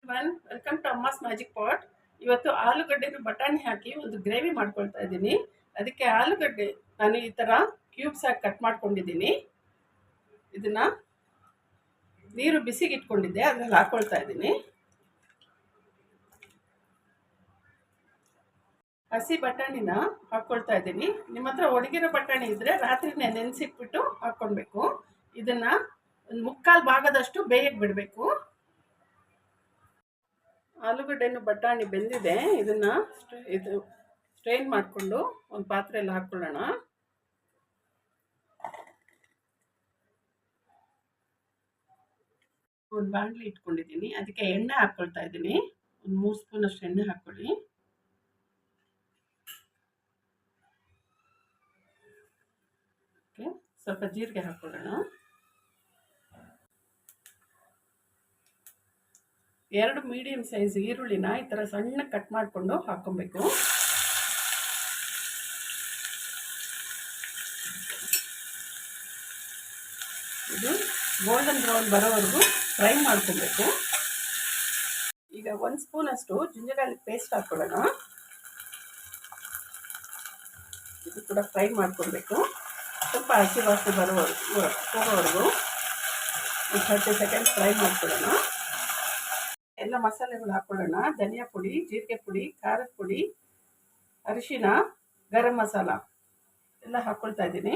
Welcome to Amma's magic pot. ಇವತ್ತು ಆಲೂಗಡ್ಡೆನ ಬಟಾಣಿ ಹಾಕಿ ಒಂದು ಗ್ರೇವಿ ಮಾಡ್ಕೊಳ್ತಾ ಇದ್ದೀನಿ. ಅದಕ್ಕೆ ಆಲೂಗಡ್ಡೆ ನಾನು ಈ ಥರ ಕ್ಯೂಬ್ಸ್ ಆಗಿ ಕಟ್ ಮಾಡ್ಕೊಂಡಿದ್ದೀನಿ. ಇದನ್ನು ನೀರು ಬಿಸಿಗೆ ಇಟ್ಕೊಂಡಿದ್ದೆ, ಅದರಲ್ಲಿ ಹಾಕ್ಕೊಳ್ತಾ ಇದ್ದೀನಿ. ಹಸಿ ಬಟಾಣಿನ ಹಾಕ್ಕೊಳ್ತಾ ಇದ್ದೀನಿ. ನಿಮ್ಮ ಹತ್ರ ಒಣಗಿರೋ ಬಟಾಣಿ ಇದ್ದರೆ ರಾತ್ರಿನೇ ನೆನೆಸಿಟ್ಬಿಟ್ಟು ಹಾಕ್ಕೊಳ್ಬೇಕು. ಇದನ್ನು ಒಂದು ಮುಕ್ಕಾಲು ಭಾಗದಷ್ಟು ಬೇಯಕ್ಕೆ ಬಿಡಬೇಕು. ಆಲೂಗಡ್ಡೆನು ಬಟಾಣಿ ಬೆಂದಿದೆ. ಇದನ್ನು ಸ್ಟ್ರೈನ್ ಮಾಡಿಕೊಂಡು ಒಂದು ಪಾತ್ರೆಯಲ್ಲಿ ಹಾಕ್ಕೊಳ್ಳೋಣ. ಒಂದು ಬಾಣಲಿ ಇಟ್ಕೊಂಡಿದ್ದೀನಿ, ಅದಕ್ಕೆ ಎಣ್ಣೆ ಹಾಕ್ಕೊಳ್ತಾ ಇದ್ದೀನಿ. ಒಂದು 3 ಸ್ಪೂನ್ ಅಷ್ಟು ಎಣ್ಣೆ ಹಾಕ್ಕೊಳ್ಳಿ. ಸ್ವಲ್ಪ ಜೀರಿಗೆ ಹಾಕ್ಕೊಳ್ಳೋಣ. 2 ಮೀಡಿಯಂ ಸೈಜ್ ಈರುಳ್ಳಿನ ಈ ಥರ ಸಣ್ಣ ಕಟ್ ಮಾಡಿಕೊಂಡು ಹಾಕ್ಕೊಬೇಕು. ಇದು ಗೋಲ್ಡನ್ ಬ್ರೌನ್ ಬರೋವರೆಗೂ ಫ್ರೈ ಮಾಡ್ಕೊಬೇಕು. ಈಗ 1 ಸ್ಪೂನ್ ಅಷ್ಟು ಜಿಂಜರ್ ಗಾರ್ಲಿಕ್ ಪೇಸ್ಟ್ ಹಾಕ್ಕೊಳ್ಳೋಣ. ಇದು ಕೂಡ ಫ್ರೈ ಮಾಡ್ಕೊಬೇಕು. ಸ್ವಲ್ಪ ಹಸಿ ವಾಸನೆ ಹೋಗೋವರೆಗೂ 30 ಸೆಕೆಂಡ್ಸ್ ಫ್ರೈ ಮಾಡ್ಕೊಳ್ಳೋಣ. ಎಲ್ಲ ಮಸಾಲೆಗಳು ಹಾಕ್ಕೊಳ್ಳೋಣ. ಧನಿಯಾ ಪುಡಿ, ಜೀರಿಗೆ ಪುಡಿ, ಖಾರದ ಪುಡಿ, ಅರಿಶಿನ, ಗರಂ ಮಸಾಲ ಎಲ್ಲ ಹಾಕ್ಕೊಳ್ತಾ ಇದ್ದೀನಿ.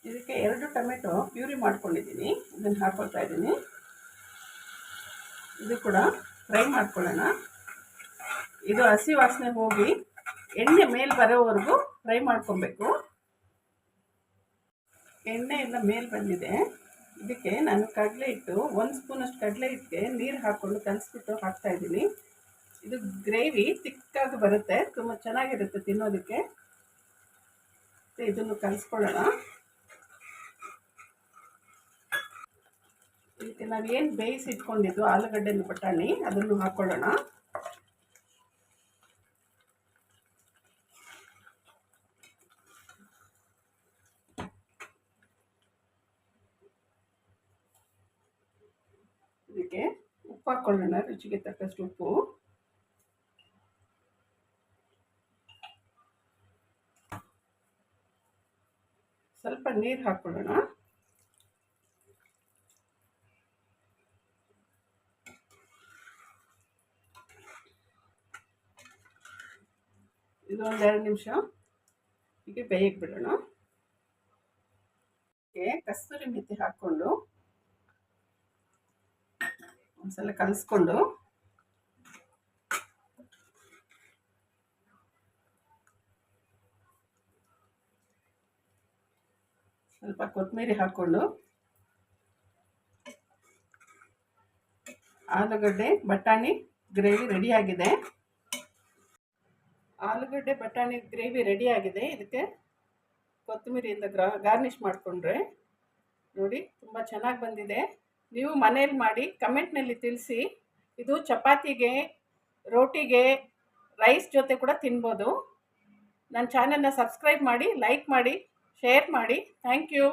ಇದಕ್ಕೆ 2 ಟೊಮೆಟೊ ಪ್ಯೂರಿ ಮಾಡ್ಕೊಂಡಿದ್ದೀನಿ, ಇದನ್ನು ಹಾಕ್ಕೊಳ್ತಾ ಇದ್ದೀನಿ. ಇದು ಕೂಡ ಫ್ರೈ ಮಾಡ್ಕೊಳ್ಳೋಣ. ಇದು ಹಸಿ ವಾಸನೆ ಹೋಗಿ ಎಣ್ಣೆ ಮೇಲೆ ಬರೋವರೆಗೂ ಫ್ರೈ ಮಾಡ್ಕೊಬೇಕು. ಎಣ್ಣೆ ಎಲ್ಲ ಮೇಲೆ ಬಂದಿದೆ. ಇದಕ್ಕೆ ನಾನು ಕಡಲೆ ಹಿಟ್ಟು 1 ಸ್ಪೂನ್ ಅಷ್ಟು ಕಡಲೆ ಹಿಟ್ಟಿಗೆ ನೀರು ಹಾಕ್ಕೊಂಡು ಕಲಿಸ್ಬಿಟ್ಟು ಹಾಕ್ತಾ ಇದ್ದೀನಿ. ಇದು ಗ್ರೇವಿ ತಿಕ್ಕಾಗಿ ಬರುತ್ತೆ, ತುಂಬ ಚೆನ್ನಾಗಿರುತ್ತೆ ತಿನ್ನೋದಕ್ಕೆ. ಇದನ್ನು ಕಲಿಸ್ಕೊಳ್ಳೋಣ. ಇದಕ್ಕೆ ನಾವೇನು ಬೇಯಿಸಿ ಇಟ್ಕೊಂಡಿದ್ದು ಆಲೂಗಡ್ಡೆನ ಬಟಾಣಿ ಅದನ್ನು ಹಾಕ್ಕೊಳ್ಳೋಣ. ಇದಕ್ಕೆ ಉಪ್ಪು ಹಾಕ್ಕೊಳ್ಳೋಣ, ರುಚಿಗೆ ತಕ್ಕಷ್ಟು ಉಪ್ಪು. ಸ್ವಲ್ಪ ನೀರು ಹಾಕ್ಕೊಳ್ಳೋಣ. ಇದು 2 ನಿಮಿಷ ಹೀಗೆ ಬೇಯಕ್ಕೆ ಬಿಡೋಣ. ಕಸ್ತೂರಿ ಮೆಥಿ ಹಾಕ್ಕೊಂಡು ಒಂದ್ಸಲ ಕಲಿಸ್ಕೊಂಡು ಸ್ವಲ್ಪ ಕೊತ್ತಂಬರಿ ಹಾಕ್ಕೊಂಡು ಆಲೂಗಡ್ಡೆ ಬಟಾಣಿ ಗ್ರೇವಿ ರೆಡಿಯಾಗಿದೆ. ಆಲೂಗಡ್ಡೆ ಬಟಾಣಿ ಗ್ರೇವಿ ರೆಡಿಯಾಗಿದೆ. ಇದಕ್ಕೆ ಕೊತ್ತಂಬರಿಯಿಂದ ಗಾರ್ನಿಷ್ ಮಾಡಿಕೊಂಡ್ರೆ ನೋಡಿ ತುಂಬ ಚೆನ್ನಾಗಿ ಬಂದಿದೆ. ನೀವು ಮನೇಲಿ ಮಾಡಿ ಕಮೆಂಟ್ನಲ್ಲಿ ತಿಳಿಸಿ. ಇದು ಚಪಾತಿಗೆ, ರೋಟಿಗೆ, ರೈಸ್ ಜೊತೆ ಕೂಡ ತಿನ್ಬೋದು. ನನ್ನ ಚಾನಲ್ನ ಸಬ್ಸ್ಕ್ರೈಬ್ ಮಾಡಿ, ಲೈಕ್ ಮಾಡಿ, ಶೇರ್ ಮಾಡಿ. Thank you.